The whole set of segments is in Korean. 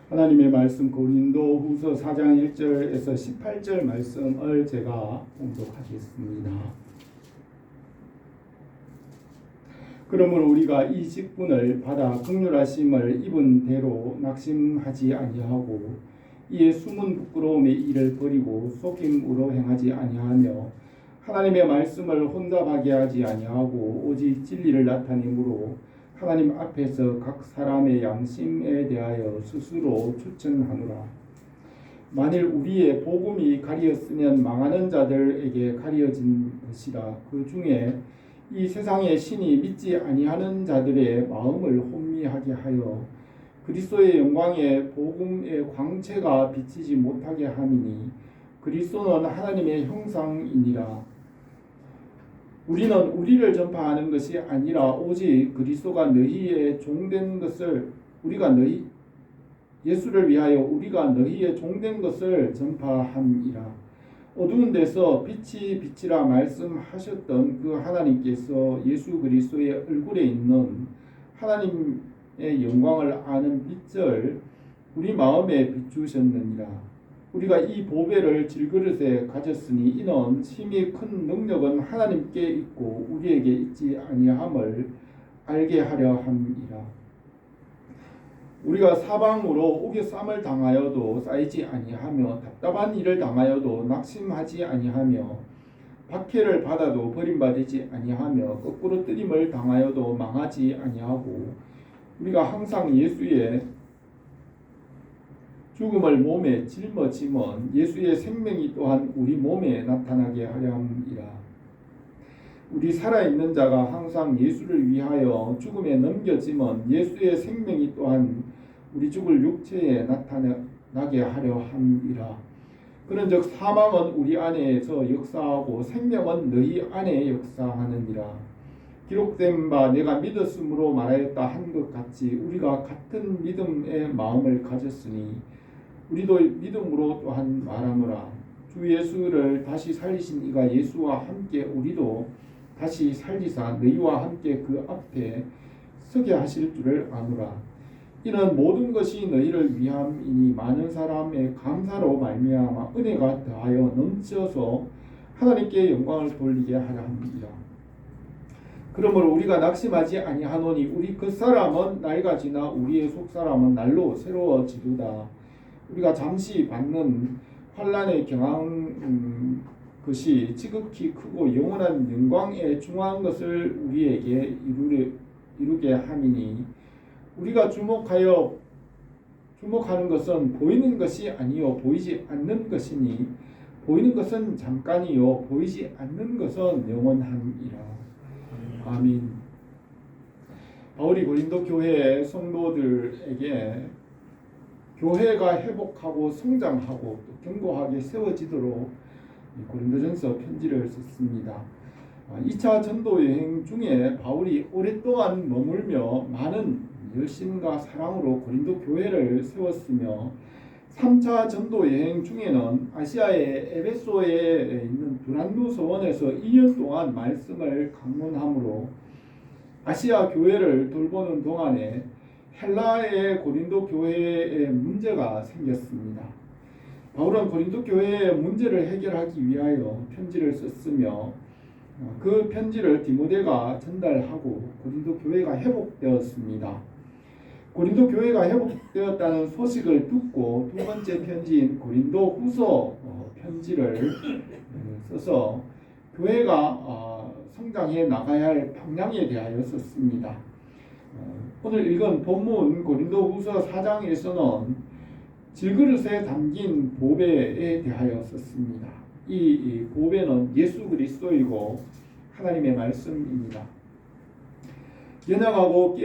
하나님의 말씀 고린도후서 4장 1절에서 18절 말씀을 제가 봉독하겠습니다. 그러므로 우리가 이 직분을 받아 긍휼하심을 입은 대로 낙심하지 아니하고 이에 숨은 부끄러움의 일을 버리고 속임으로 행하지 아니하며 하나님의 말씀을 혼잡하게 하지 아니하고 오직 진리를 나타내므로 하나님 앞에서 각 사람의 양심에 대하여 스스로 추천하노라. 만일 우리의 복음이 가리었으면 망하는 자들에게 가려진 것이라. 그 중에 이 세상의 신이 믿지 아니하는 자들의 마음을 혼미하게 하여 그리스도의 영광의 복음의 광채가 비치지 못하게 함이니 그리스도는 하나님의 형상이니라. 우리는 우리를 전파하는 것이 아니라 오직 그리스도가 너희의 종된 것을 예수를 위하여 우리가 너희의 종된 것을 전파함이라. 어두운 데서 빛이 빛이라 말씀하셨던 그 하나님께서 예수 그리스도의 얼굴에 있는 하나님의 영광을 아는 빛을 우리 마음에 비추셨느니라. 우리가 이 보배를 질그릇에 가졌으니 이는 힘이 큰 능력은 하나님께 있고 우리에게 있지 아니함을 알게 하려 함이라. 우리가 사방으로 우겨쌈을 당하여도 쌓이지 아니하며 답답한 일을 당하여도 낙심하지 아니하며 박해를 받아도 버림받지 아니하며 거꾸로 뜨림을 당하여도 망하지 아니하고 우리가 항상 예수의 죽음을 몸에 짊어지면 예수의 생명이 또한 우리 몸에 나타나게 하려 함이라. 우리 살아있는 자가 항상 예수를 위하여 죽음에 넘겨지면 예수의 생명이 또한 우리 죽을 육체에 나타나게 하려 함이라. 그런즉 사망은 우리 안에서 역사하고 생명은 너희 안에 역사하느니라. 기록된 바 내가 믿었으므로 말하였다 한 것 같이 우리가 같은 믿음의 마음을 가졌으니 우리도 믿음으로 또한 말하노라. 주 예수를 다시 살리신 이가 예수와 함께 우리도 다시 살리사 너희와 함께 그 앞에 서게 하실 줄을 아노라. 이는 모든 것이 너희를 위함이니 많은 사람의 감사로 말미암아 은혜가 더하여 넘쳐서 하나님께 영광을 돌리게 하려 합니다. 그러므로 우리가 낙심하지 아니하노니 우리 겉사람은 날과 지나 우리의 속사람은 날로 새로워지도다. 우리가 잠시 받는 환난에 경한 것이 지극히 크고 영원한 영광에 중한 것을 우리에게 이루게 함이니 우리가 주목하는 것은 보이는 것이 아니요 보이지 않는 것이니 보이는 것은 잠깐이요 보이지 않는 것은 영원함이라. 아멘. 바울이 고린도 교회의 성도들에게 교회가 회복하고 성장하고 또 견고하게 세워지도록 고린도전서 편지를 썼습니다. 2차 전도 여행 중에 바울이 오랫동안 머물며 많은 열심과 사랑으로 고린도 교회를 세웠으며 3차 전도 여행 중에는 아시아의 에베소에 있는 두란노 서원에서 2년 동안 말씀을 강론함으로 아시아 교회를 돌보는 동안에 헬라의 고린도 교회에 문제가 생겼습니다. 바울은 고린도 교회의 문제를 해결하기 위하여 편지를 썼으며 그 편지를 디모데가 전달하고 고린도 교회가 회복되었습니다. 고린도 교회가 회복되었다는 소식을 듣고 두 번째 편지인 고린도 후서 편지를 써서 교회가 성장해 나가야 할 방향에 대하여 썼습니다. 오늘 읽은 본문 고린도 후서 4장에서는 질그릇에 담긴 보배에 대하여 썼습니다. 이 보배는 예수 그리스도이고 하나님의 말씀입니다. 연약하고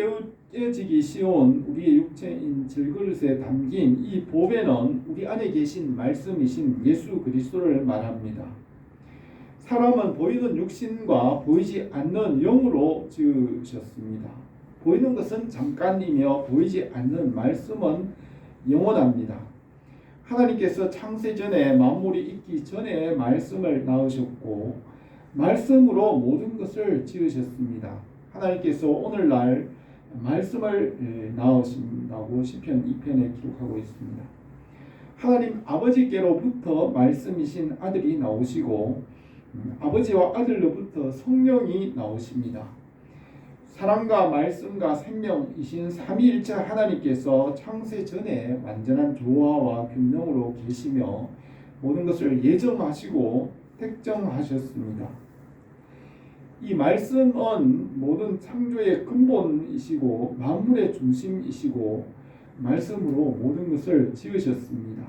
깨어지기 쉬운 우리의 육체인 질그릇에 담긴 이 보배는 우리 안에 계신 말씀이신 예수 그리스도를 말합니다. 사람은 보이는 육신과 보이지 않는 영으로 지으셨습니다. 보이는 것은 잠깐이며 보이지 않는 말씀은 영원합니다. 하나님께서 창세 전에 만물이 있기 전에 말씀을 낳으셨고 말씀으로 모든 것을 지으셨습니다. 하나님께서 오늘날 말씀을 낳으신다고 시편 2편에 기록하고 있습니다. 하나님 아버지께로부터 말씀이신 아들이 나오시고 아버지와 아들로부터 성령이 나오십니다. 사랑과 말씀과 생명이신 삼위일체 하나님께서 창세 전에 완전한 조화와 균형으로 계시며 모든 것을 예정하시고 택정하셨습니다. 이 말씀은 모든 창조의 근본이시고 만물의 중심이시고 말씀으로 모든 것을 지으셨습니다.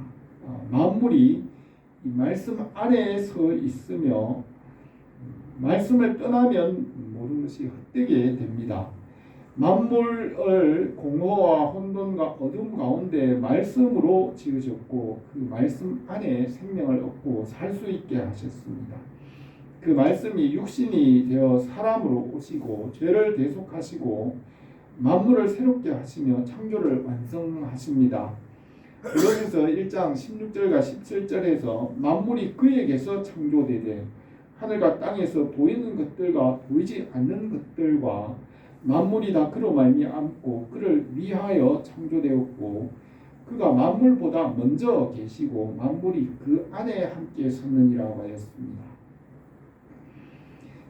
만물이 이 말씀 안에 서 있으며 말씀을 떠나면 모든 것이 헛되게 됩니다. 만물을 공허와 혼돈과 어둠 가운데 말씀으로 지으셨고 그 말씀 안에 생명을 얻고 살 수 있게 하셨습니다. 그 말씀이 육신이 되어 사람으로 오시고 죄를 대속하시고 만물을 새롭게 하시며 창조를 완성하십니다. 그러면서 1장 16절과 17절에서 만물이 그에게서 창조되되 하늘과 땅에서 보이는 것들과 보이지 않는 것들과 만물이 다 그로 말미암고 그를 위하여 창조되었고 그가 만물보다 먼저 계시고 만물이 그 안에 함께 섰느니라고 하였습니다.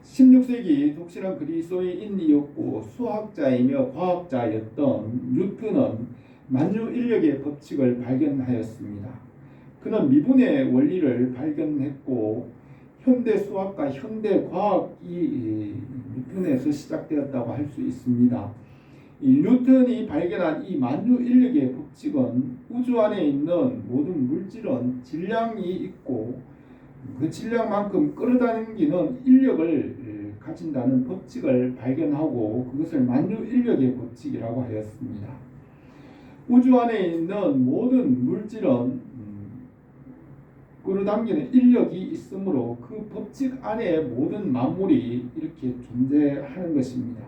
16세기 독실한 그리스도인이었고 수학자이며 과학자였던 뉴턴은 만유인력의 법칙을 발견하였습니다. 그는 미분의 원리를 발견했고 현대 수학과 현대 과학이 뉴턴에서 시작되었다고 할 수 있습니다. 이 뉴턴이 발견한 이 만유인력의 법칙은 우주 안에 있는 모든 물질은 질량이 있고 그 질량만큼 끌어당기는 인력을 가진다는 법칙을 발견하고 그것을 만유인력의 법칙이라고 하였습니다. 우주 안에 있는 모든 물질은 끌어당기는 인력이 있으므로 그 법칙 안에 모든 만물이 이렇게 존재하는 것입니다.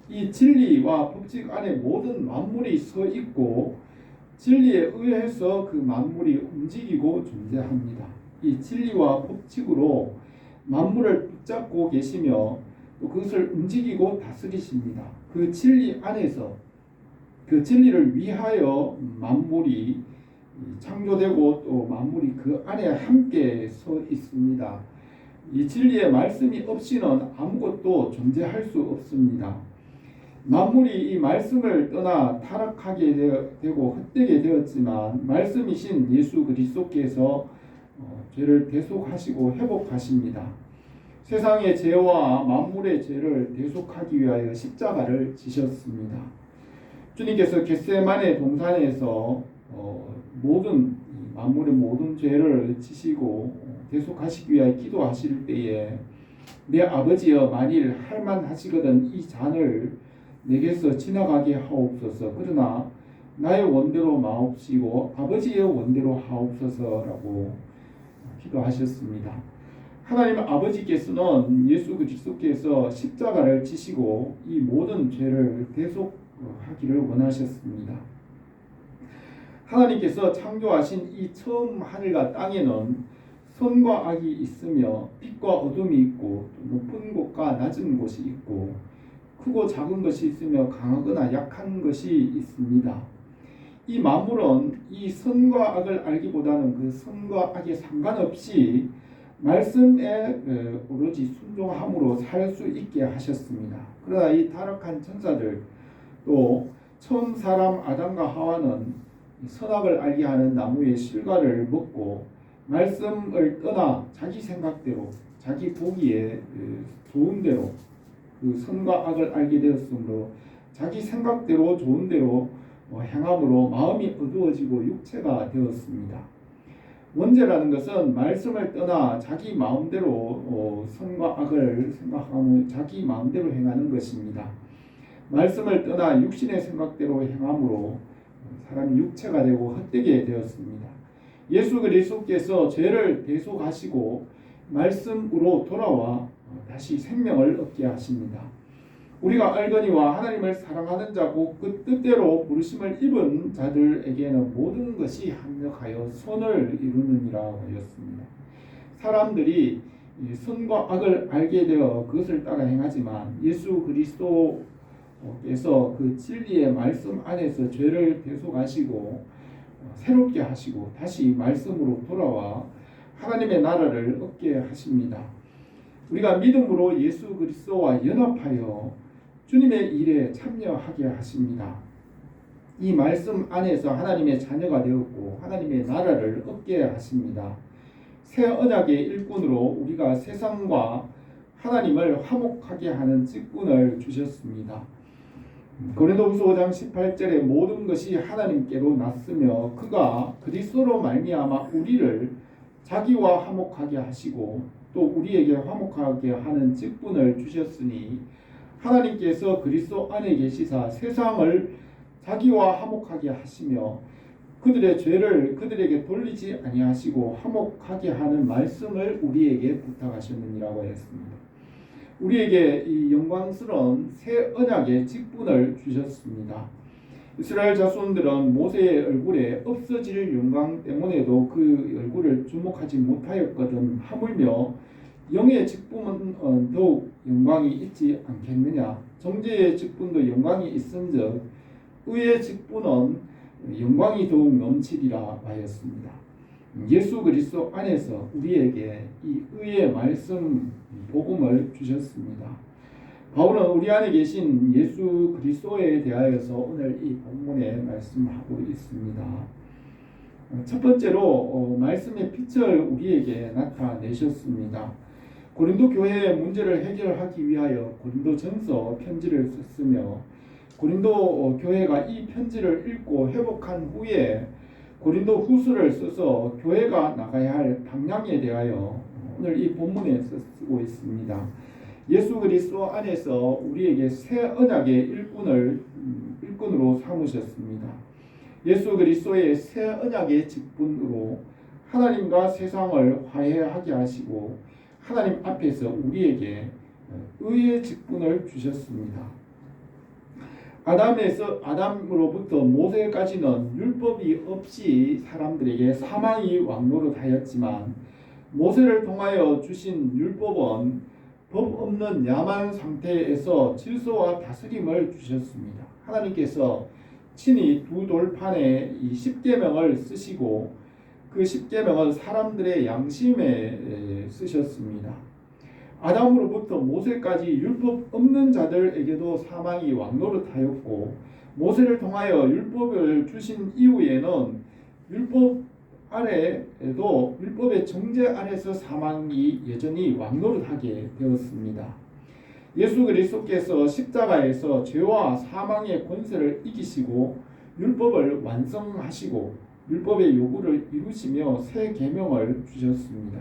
이 진리와 법칙 안에 모든 만물이 서 있고 진리에 의해서 그 만물이 움직이고 존재합니다. 이 진리와 법칙으로 만물을 붙잡고 계시며 또 그것을 움직이고 다스리십니다. 그 진리 안에서 그 진리를 위하여 만물이 창조되고 또 만물이 그 안에 함께 서 있습니다. 이 진리의 말씀이 없이는 아무것도 존재할 수 없습니다. 만물이 이 말씀을 떠나 타락하게 되고 헛되게 되었지만 말씀이신 예수 그리스도께서 죄를 대속하시고 회복하십니다. 세상의 죄와 만물의 죄를 대속하기 위하여 십자가를 지셨습니다. 주님께서 겟세마네 동산에서 모든 만물의 모든 죄를 지시고 대속하시기 위하여 기도하실 때에 내 아버지여 만일 할만하시거든 이 잔을 내게서 지나가게 하옵소서 그러나 나의 원대로 마옵시고 아버지의 원대로 하옵소서라고 기도하셨습니다. 하나님 아버지께서는 예수 그리스도께서 십자가를 지시고 이 모든 죄를 대속하기를 원하셨습니다. 하나님께서 창조하신 이 처음 하늘과 땅에는 선과 악이 있으며 빛과 어둠이 있고 높은 곳과 낮은 곳이 있고 크고 작은 것이 있으며 강하거나 약한 것이 있습니다. 이 만물은 이 선과 악을 알기보다는 그 선과 악에 상관없이 말씀에 오로지 순종함으로 살 수 있게 하셨습니다. 그러나 이 타락한 천사들 또 처음 사람 아담과 하와는 선악을 알게 하는 나무의 실과를 먹고 말씀을 떠나 자기 생각대로 자기 보기에 좋은 대로 그 선과 악을 알게 되었으므로 자기 생각대로 좋은 대로 행함으로 마음이 어두워지고 육체가 되었습니다. 원죄라는 것은 말씀을 떠나 자기 마음대로 선과 악을 생각하며 자기 마음대로 행하는 것입니다. 말씀을 떠나 육신의 생각대로 행함으로 사람이 육체가 되고 헛되게 되었습니다. 예수 그리스도께서 죄를 대속하시고 말씀으로 돌아와 다시 생명을 얻게 하십니다. 우리가 알거니와 하나님을 사랑하는 자고 그 뜻대로 부르심을 입은 자들에게는 모든 것이 합력하여 선을 이루느니라 하였습니다. 사람들이 선과 악을 알게 되어 그것을 따라 행하지만 예수 그리스도 그래서 그 진리의 말씀 안에서 죄를 대속하시고 새롭게 하시고 다시 말씀으로 돌아와 하나님의 나라를 얻게 하십니다. 우리가 믿음으로 예수 그리스도와 연합하여 주님의 일에 참여하게 하십니다. 이 말씀 안에서 하나님의 자녀가 되었고 하나님의 나라를 얻게 하십니다. 새 언약의 일꾼으로 우리가 세상과 하나님을 화목하게 하는 직분을 주셨습니다. 고린도후서 5장 18절에 모든 것이 하나님께로 났으며 그가 그리스도로 말미암아 우리를 자기와 화목하게 하시고 또 우리에게 화목하게 하는 직분을 주셨으니 하나님께서 그리스도 안에 계시사 세상을 자기와 화목하게 하시며 그들의 죄를 그들에게 돌리지 아니하시고 화목하게 하는 말씀을 우리에게 부탁하셨느니라고 했습니다. 우리에게 이 영광스러운 새 언약의 직분을 주셨습니다. 이스라엘 자손들은 모세의 얼굴에 없어질 영광 때문에도 그 얼굴을 주목하지 못하였거든 하물며 영의 직분은 더욱 영광이 있지 않겠느냐. 정죄의 직분도 영광이 있은즉 의의 직분은 영광이 더욱 넘치리라 하였습니다. 예수 그리스도 안에서 우리에게 이 의의 말씀 복음을 주셨습니다. 바울은 우리 안에 계신 예수 그리스도에 대하여서 오늘 이 본문에 말씀하고 있습니다. 첫 번째로 말씀의 빛을 우리에게 나타내셨습니다. 고린도 교회의 문제를 해결하기 위하여 고린도전서 편지를 썼으며 고린도 교회가 이 편지를 읽고 회복한 후에 고린도 후서를 써서 교회가 나가야 할 방향에 대하여 오늘 이 본문에 쓰고 있습니다. 예수 그리스도 안에서 우리에게 새 언약의 일꾼으로 삼으셨습니다. 예수 그리스도의 새 언약의 직분으로 하나님과 세상을 화해하게 하시고 하나님 앞에서 우리에게 의의 직분을 주셨습니다. 아담으로부터 모세까지는 율법이 없이 사람들에게 사망이 왕노릇하였지만 모세를 통하여 주신 율법은 법 없는 야만 상태에서 질서와 다스림을 주셨습니다. 하나님께서 친히 두 돌판에 이 십계명을 쓰시고 그 십계명은 사람들의 양심에 쓰셨습니다. 아담으로부터 모세까지 율법 없는 자들에게도 사망이 왕노릇하였고 모세를 통하여 율법을 주신 이후에는 율법 아래에도 율법의 정죄 아래서 사망이 여전히 왕노릇하게 되었습니다. 예수 그리스도께서 십자가에서 죄와 사망의 권세를 이기시고 율법을 완성하시고 율법의 요구를 이루시며 새 계명을 주셨습니다.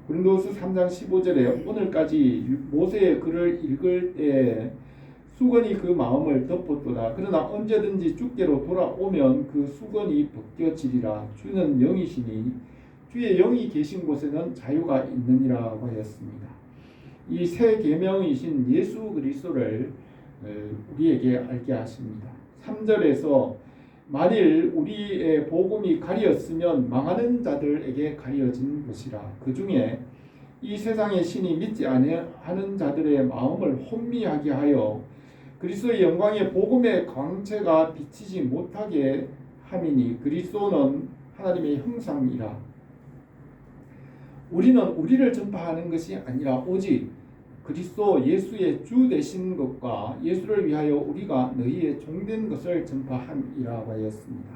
고린도후서 3장 15절에 오늘까지 모세의 글을 읽을 때 수건이 그 마음을 덮었도다. 그러나 언제든지 주께로 돌아오면 그 수건이 벗겨지리라. 주는 영이시니 주의 영이 계신 곳에는 자유가 있느니라고 하였습니다. 이 새 계명이신 예수 그리스도를 우리에게 알게 하십니다. 3절에서 만일 우리의 복음이 가리었으면 망하는 자들에게 가려진 것이라. 그 중에 이 세상의 신이 믿지 아니하는 자들의 마음을 혼미하게 하여 그리스도의 영광의 복음의 광채가 비치지 못하게 함이니 그리스도는 하나님의 형상이라. 우리는 우리를 전파하는 것이 아니라 오직 그리스도 예수의 주 되신 것과 예수를 위하여 우리가 너희의 종된 것을 전파함이라고 하였습니다.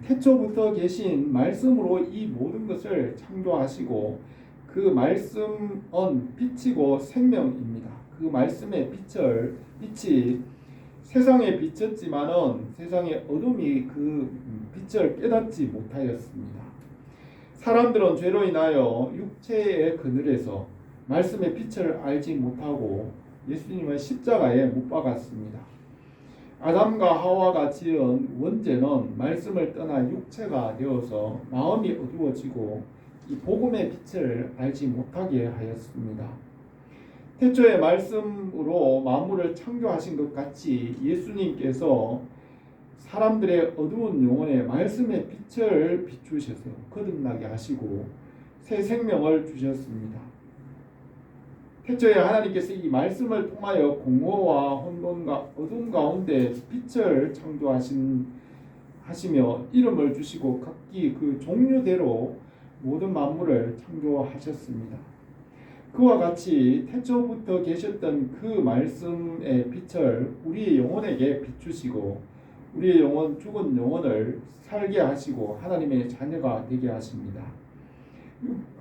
태초부터 계신 말씀으로 이 모든 것을 창조하시고 그 말씀은 빛이고 생명입니다. 그 말씀의 빛이 세상에 비쳤지만은 세상의 어둠이 그 빛을 깨닫지 못하였습니다. 사람들은 죄로 인하여 육체의 그늘에서 말씀의 빛을 알지 못하고 예수님을 십자가에 못 박았습니다. 아담과 하와가 지은 원죄는 말씀을 떠나 육체가 되어서 마음이 어두워지고 이 복음의 빛을 알지 못하게 하였습니다. 태초의 말씀으로 만물을 창조하신 것 같이 예수님께서 사람들의 어두운 영혼에 말씀의 빛을 비추셔서 거듭나게 하시고 새 생명을 주셨습니다. 태초에 하나님께서 이 말씀을 통하여 공허와 혼돈과 어둠 가운데 빛을 하시며 이름을 주시고 각기 그 종류대로 모든 만물을 창조하셨습니다. 그와 같이 태초부터 계셨던 그 말씀의 빛을 우리의 영혼에게 비추시고 우리의 영혼, 죽은 영혼을 살게 하시고 하나님의 자녀가 되게 하십니다.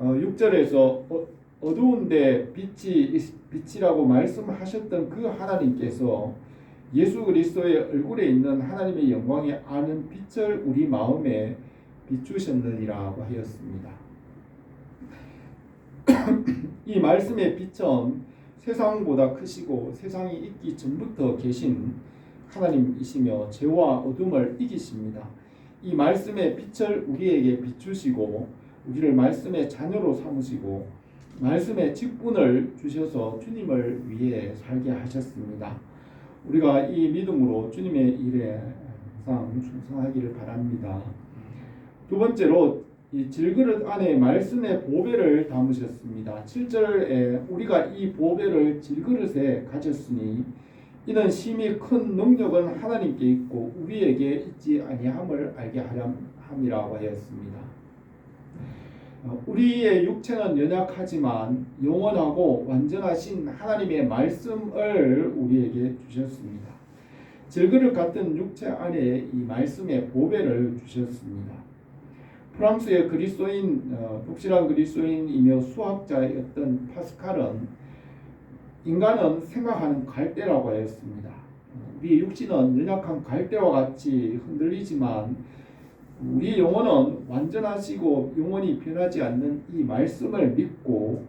6절에서 어두운데 빛이라고 말씀하셨던 그 하나님께서 예수 그리스도의 얼굴에 있는 하나님의 영광에 아는 빛을 우리 마음에 비추셨느니라고 하였습니다. 이 말씀의 빛은 세상보다 크시고 세상이 있기 전부터 계신 하나님이시며 죄와 어둠을 이기십니다. 이 말씀의 빛을 우리에게 비추시고 우리를 말씀의 자녀로 삼으시고 말씀의 직분을 주셔서 주님을 위해 살게 하셨습니다. 우리가 이 믿음으로 주님의 일에 항상 충성하기를 바랍니다. 두 번째로 이 질그릇 안에 말씀의 보배를 담으셨습니다. 7절에 우리가 이 보배를 질그릇에 가졌으니 이는 심히 큰 능력은 하나님께 있고 우리에게 있지 아니함을 알게 하려 함이라고 하였습니다. 우리의 육체는 연약하지만 영원하고 완전하신 하나님의 말씀을 우리에게 주셨습니다. 질그릇 같은 육체 안에 이 말씀의 보배를 주셨습니다. 프랑스의 그리스도인, 독실한 그리스도인이며 수학자였던 파스칼은 인간은 생각하는 갈대라고 하였습니다. 우리 육신은 연약한 갈대와 같이 흔들리지만 우리 영혼은 완전하시고 영원히 변하지 않는 이 말씀을 믿고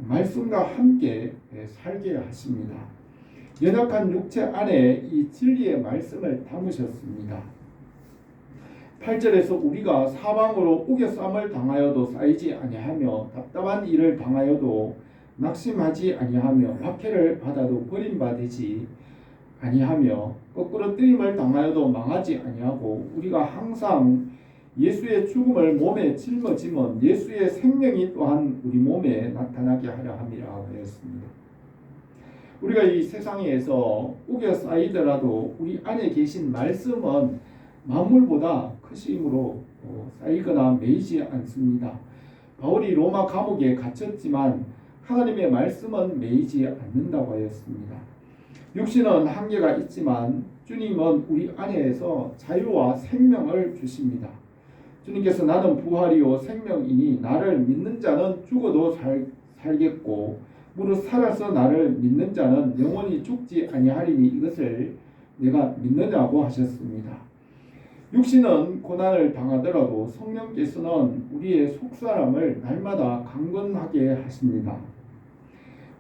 말씀과 함께 살게 하십니다. 연약한 육체 안에 이 진리의 말씀을 담으셨습니다. 8절에서 우리가 사방으로 우겨쌈을 당하여도 쌓이지 아니하며 답답한 일을 당하여도 낙심하지 아니하며 박해를 받아도 버림받지 아니하며 거꾸로 뜨림을 당하여도 망하지 아니하고 우리가 항상 예수의 죽음을 몸에 짊어지면 예수의 생명이 또한 우리 몸에 나타나게 하려 함이라고 하였습니다. 우리가 이 세상에서 우겨 쌓이더라도 우리 안에 계신 말씀은 만물보다 크심으로 쌓이거나 매이지 않습니다. 바울이 로마 감옥에 갇혔지만 하나님의 말씀은 매이지 않는다고 하였습니다. 육신은 한계가 있지만 주님은 우리 안에서 자유와 생명을 주십니다. 주님께서 나는 부활이요 생명이니 나를 믿는 자는 죽어도 살겠고 무릇 살아서 나를 믿는 자는 영원히 죽지 아니하리니 이것을 내가 믿느냐고 하셨습니다. 육신은 고난을 당하더라도 성령께서는 우리의 속사람을 날마다 강건하게 하십니다.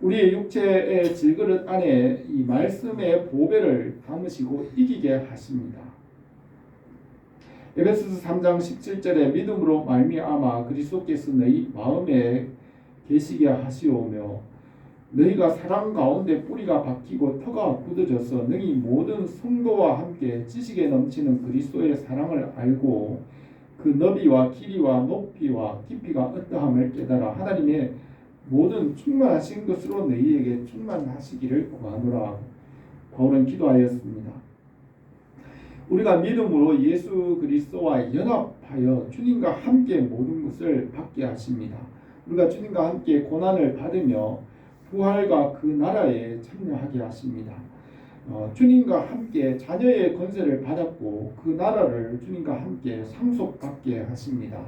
우리의 육체의 질그릇 안에 이 말씀의 보배를 담으시고 이기게 하십니다. 에베소서 3장 17절에 믿음으로 말미암아 그리스도께서 너희 마음에 계시게 하시오며 너희가 사랑 가운데 뿌리가 박히고 터가 굳어져서 너희 모든 성도와 함께 지식에 넘치는 그리스도의 사랑을 알고 그 너비와 길이와 높이와 깊이가 어떠함을 깨달아 하나님의 모든 충만하신 것으로 너희에게 충만하시기를 구하노라. 바울은 기도하였습니다. 우리가 믿음으로 예수 그리스도와 연합하여 주님과 함께 모든 것을 받게 하십니다. 우리가 주님과 함께 고난을 받으며 부활과 그 나라에 참여하게 하십니다. 주님과 함께 자녀의 권세를 받았고 그 나라를 주님과 함께 상속받게 하십니다.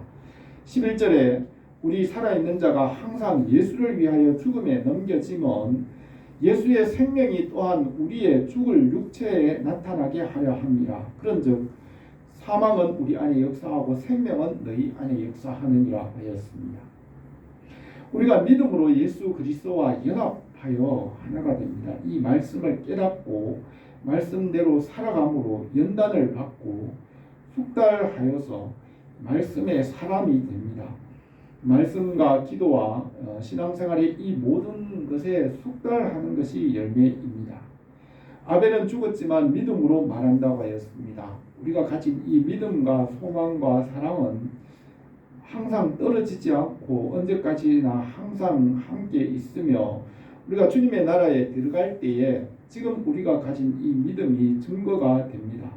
11절에 우리 살아있는 자가 항상 예수를 위하여 죽음에 넘겨지면 예수의 생명이 또한 우리의 죽을 육체에 나타나게 하려 합니다. 그런즉 사망은 우리 안에 역사하고 생명은 너희 안에 역사하느니라 하였습니다. 우리가 믿음으로 예수 그리스도와 연합하여 하나가 됩니다. 이 말씀을 깨닫고 말씀대로 살아감으로 연단을 받고 숙달하여서 말씀의 사람이 됩니다. 말씀과 기도와 신앙생활의 이 모든 것에 숙달하는 것이 열매입니다. 아벨은 죽었지만 믿음으로 말한다고 하였습니다. 우리가 가진 이 믿음과 소망과 사랑은 항상 떨어지지 않고 언제까지나 항상 함께 있으며 우리가 주님의 나라에 들어갈 때에 지금 우리가 가진 이 믿음이 증거가 됩니다.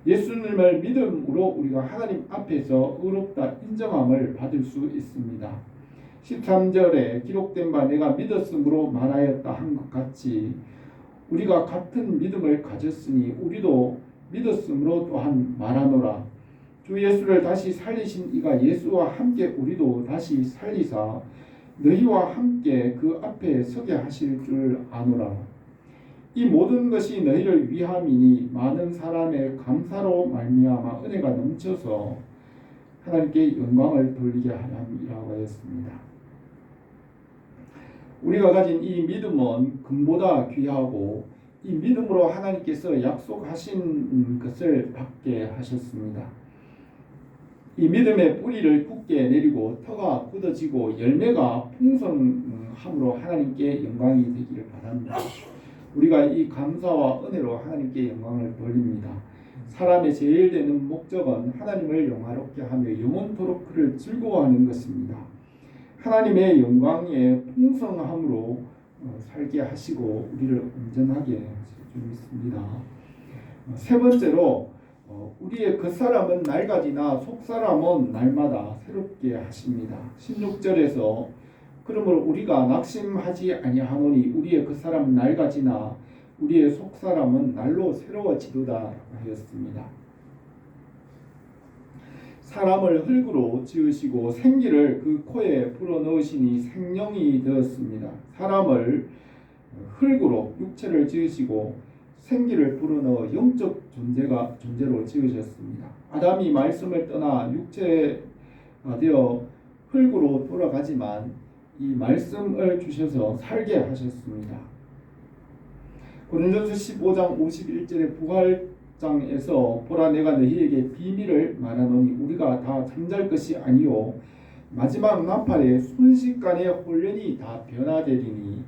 예수님을 믿음으로 우리가 하나님 앞에서 의롭다 인정함을 받을 수 있습니다. 13절에 기록된 바 내가 믿었으므로 말하였다 한 것 같이 우리가 같은 믿음을 가졌으니 우리도 믿었으므로 또한 말하노라. 주 예수를 다시 살리신 이가 예수와 함께 우리도 다시 살리사 너희와 함께 그 앞에 서게 하실 줄 아노라. 이 모든 것이 너희를 위함이니 많은 사람의 감사로 말미암아 은혜가 넘쳐서 하나님께 영광을 돌리게 하람이라고 하였습니다. 우리가 가진 이 믿음은 금보다 귀하고 이 믿음으로 하나님께서 약속하신 것을 받게 하셨습니다. 이 믿음의 뿌리를 굳게 내리고 터가 굳어지고 열매가 풍성함으로 하나님께 영광이 되기를 바랍니다. 우리가 이 감사와 은혜로 하나님께 영광을 돌립니다. 사람의 제일 되는 목적은 하나님을 영화롭게 하며 영원토록 그를 즐거워하는 것입니다. 하나님의 영광의 풍성함으로 살게 하시고 우리를 온전하게 하실 줄 믿습니다. 세 번째로 우리의 겉사람은 낡아지나 속사람은 날마다 새롭게 하십니다. 16절에서 그러므로 우리가 낙심하지 아니하노니 우리의 겉사람은 낡아지나 우리의 속사람은 날로 새로워지도다 하였습니다. 사람을 흙으로 지으시고 생기를 그 코에 불어넣으시니 생명이 되었습니다. 사람을 흙으로 육체를 지으시고 생기를 불어넣어 영적 존재로 지으셨습니다. 아담이 말씀을 떠나 육체가 되어 흙으로 돌아가지만 이 말씀을 주셔서 살게 하셨습니다. 고린도서 15장 51절의 부활장에서 보라 내가 너희에게 비밀을 말하노니 우리가 다 잠잘 것이 아니요 마지막 나팔에 순식간에 홀연히 다 변화되리니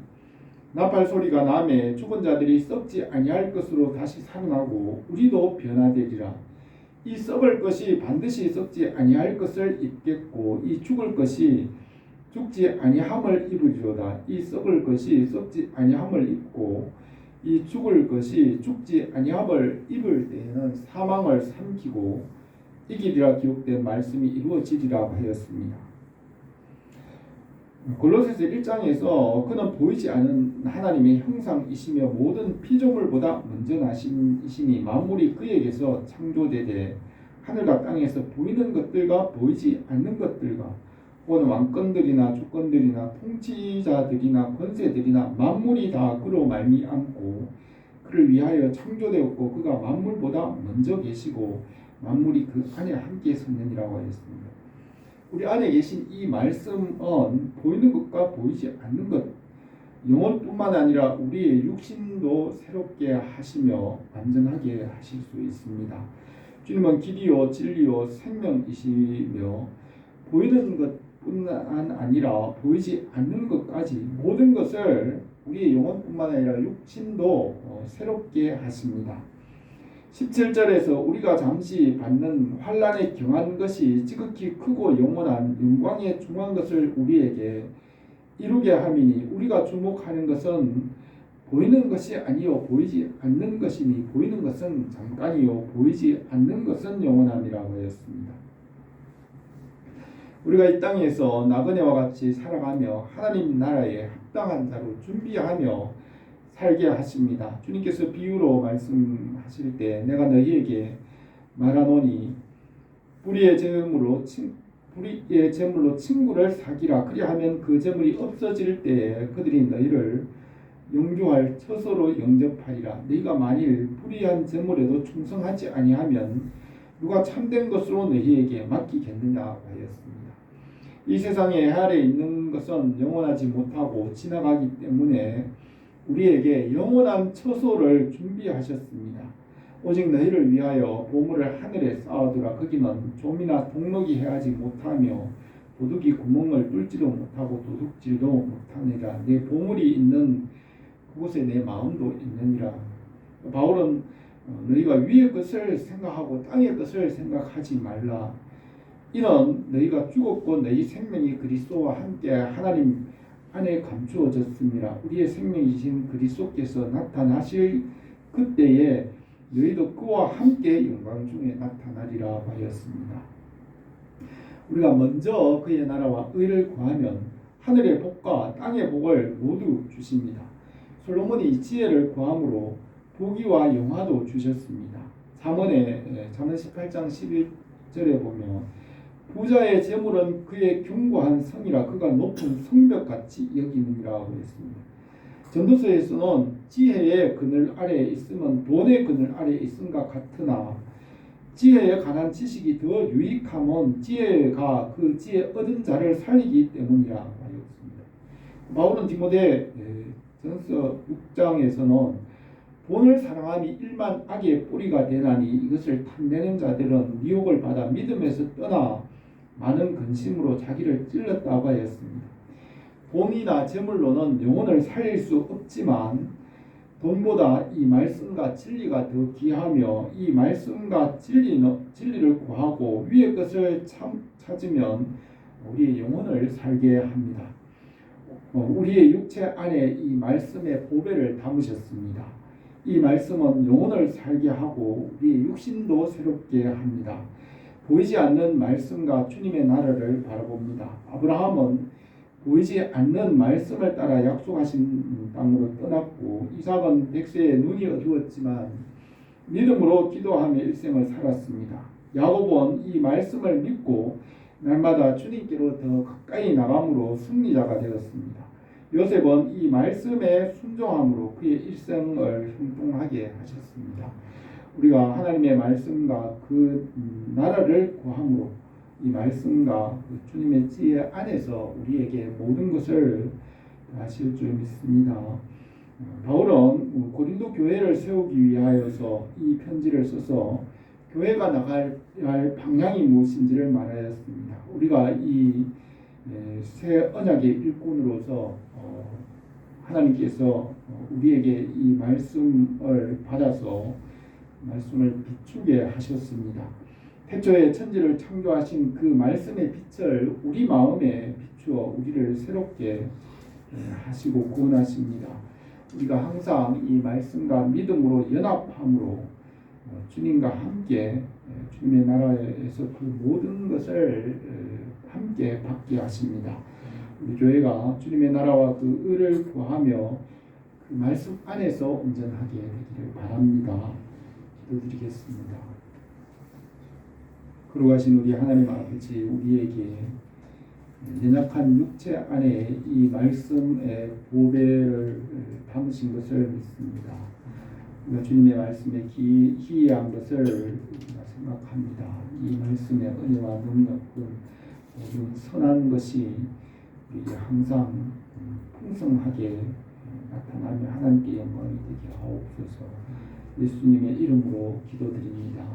나팔 소리가 나매 죽은 자들이 썩지 아니할 것으로 다시 살아나고 우리도 변화되리라. 이 썩을 것이 반드시 썩지 아니할 것을 입겠고 이 죽을 것이 죽지 아니함을 입으리로다. 이 썩을 것이 썩지 아니함을 입고 이 죽을 것이 죽지 아니함을 입을 때에는 사망을 삼키고 이기리라 기록된 말씀이 이루어지리라 하였습니다. 골로새서 1장에서 그는 보이지 않는 하나님의 형상이시며 모든 피조물보다 먼저 나신이시니 만물이 그에게서 창조되되 하늘과 땅에서 보이는 것들과 보이지 않는 것들과 혹은 왕권들이나 주권들이나 통치자들이나 권세들이나 만물이 다 그로 말미암고 그를 위하여 창조되었고 그가 만물보다 먼저 계시고 만물이 그 안에 함께 섰느니라고 하였습니다. 우리 안에 계신 이 말씀은 보이는 것과 보이지 않는 것 영혼뿐만 아니라 우리의 육신도 새롭게 하시며 완전하게 하실 수 있습니다. 주님은 길이요 진리요 생명이시며 보이는 것뿐만 아니라 보이지 않는 것까지 모든 것을 우리의 영혼뿐만 아니라 육신도 새롭게 하십니다. 17절에서 우리가 잠시 받는 환난에 경한 것이 지극히 크고 영원한 영광에 중한 것을 우리에게 이루게 함이니 우리가 주목하는 것은 보이는 것이 아니요 보이지 않는 것이니 보이는 것은 잠깐이요 보이지 않는 것은 영원함이라고 하였습니다. 우리가 이 땅에서 나그네와 같이 살아가며 하나님 나라에 합당한 자로 준비하며 살게 하십니다. 주님께서 비유로 말씀하실 때 내가 너희에게 말하노니 불의의 제물로 친구를 사귀라. 그리하면 그 제물이 없어질 때에 그들이 너희를 영주할 처소로 영접하리라. 너희가 만일 불의한 제물에도 충성하지 아니하면 누가 참된 것으로 너희에게 맡기겠느냐 하였습니다. 이 세상에 아래 있는 것은 영원하지 못하고 지나가기 때문에 우리에게 영원한 처소를 준비하셨습니다. 오직 너희를 위하여 보물을 하늘에 쌓아두라. 거기는 좀이나 동록이 해하지 못하며 도둑이 구멍을 뚫지도 못하고 도둑질도 못하니라. 내 보물이 있는 그곳에 내 마음도 있느니라. 바울은 너희가 위의 것을 생각하고 땅의 것을 생각하지 말라. 이는 너희가 죽었고 너희 생명이 그리스도와 함께 하나님 안에 감추어졌음이라. 우리의 생명이신 그리스도께서 나타나실 그때에 너희도 그와 함께 영광 중에 나타나리라 하였습니다. 우리가 먼저 그의 나라와 의를 구하면 하늘의 복과 땅의 복을 모두 주십니다. 솔로몬이 지혜를 구함으로 보기와 영화도 주셨습니다. 잠언 18장 11절에 보면 부자의 재물은 그의 견고한 성이라 그가 높은 성벽같이 여기느니라고 했습니다. 전도서에서는 지혜의 그늘 아래에 있으면 돈의 그늘 아래에 있음과 같으나 지혜에 관한 지식이 더 유익함은 지혜가 그 지혜 얻은 자를 살리기 때문이라 하였습니다. 바울은 디모데 전서 6장에서는 돈을 사랑함이 일만 악의 뿌리가 되나니 이것을 탐내는 자들은 미혹을 받아 믿음에서 떠나 많은 근심으로 자기를 찔렀다고 하였습니다. 돈이나 재물로는 영혼을 살릴 수 없지만 돈보다 이 말씀과 진리가 더 귀하며 이 말씀과 진리를 구하고 위의 것을 찾으면 우리의 영혼을 살게 합니다. 우리의 육체 안에 이 말씀의 보배를 담으셨습니다. 이 말씀은 영혼을 살게 하고 우리의 육신도 새롭게 합니다. 보이지 않는 말씀과 주님의 나라를 바라봅니다. 아브라함은 보이지 않는 말씀을 따라 약속하신 땅으로 떠났고 이삭은 백세에 눈이 어두웠지만 믿음으로 기도하며 일생을 살았습니다. 야곱은 이 말씀을 믿고 날마다 주님께로 더 가까이 나감으로 승리자가 되었습니다. 요셉은 이 말씀에 순종함으로 그의 일생을 형통하게 하셨습니다. 우리가 하나님의 말씀과 그 나라를 구함으로 이 말씀과 그 주님의 지혜 안에서 우리에게 모든 것을 하실 줄 믿습니다. 바울은 고린도 교회를 세우기 위하여서 이 편지를 써서 교회가 나갈 방향이 무엇인지를 말하였습니다. 우리가 이 새 언약의 일꾼으로서 하나님께서 우리에게 이 말씀을 받아서 말씀을 비추게 하셨습니다. 태초에 천지를 창조하신 그 말씀의 빛을 우리 마음에 비추어 우리를 새롭게 하시고 구원하십니다. 우리가 항상 이 말씀과 믿음으로 연합함으로 주님과 함께 주님의 나라에서 그 모든 것을 함께 받게 하십니다. 우리 교회가 주님의 나라와 그 의를 구하며 그 말씀 안에서 온전하게 되기를 바랍니다. 기도드리겠습니다. 거룩하신 우리 하나님 아버지, 우리에게 연약한 육체 안에 이 말씀의 보배를 담으신 것을 믿습니다. 우리가 주님의 말씀에 희귀한 것을 우리가 생각합니다. 이 말씀의 은혜와 능력은 모든 선한 것이 우리에게 항상 풍성하게 나타나며 하나님께 영광이 되게 하옵소서. 예수님의 이름으로 기도드립니다.